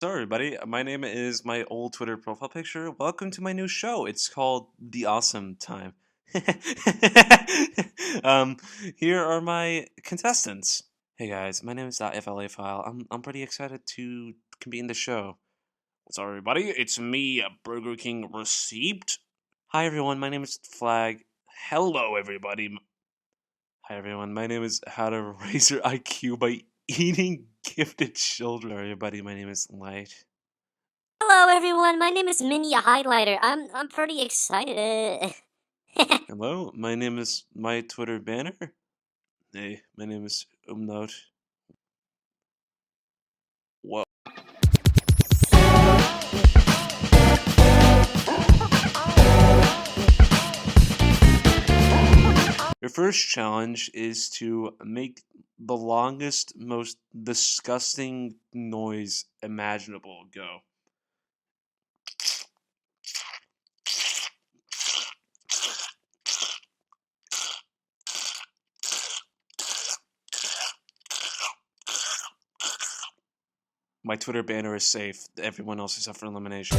So everybody, my name is my old Twitter profile picture. Welcome to my new show. It's called The Awesome Time. um, Here are my contestants. Hey guys, my name is .fla file. I'm pretty excited to compete in the show. What's up, everybody? It's me, Burger King Receipt. Hi everyone, my name is Flag. Hello everybody. Hi everyone, my name is How to Raise Your IQ by Eating Gifted Children. Everybody, my name is Light. Hello everyone, my name is Mini Highlighter. I'm pretty excited. Hello, my name is my Twitter banner. Hey, my name is Umlaut. Whoa. Your first challenge is to make the longest, most disgusting noise imaginable. Go. My Twitter banner is safe. Everyone else is up for elimination.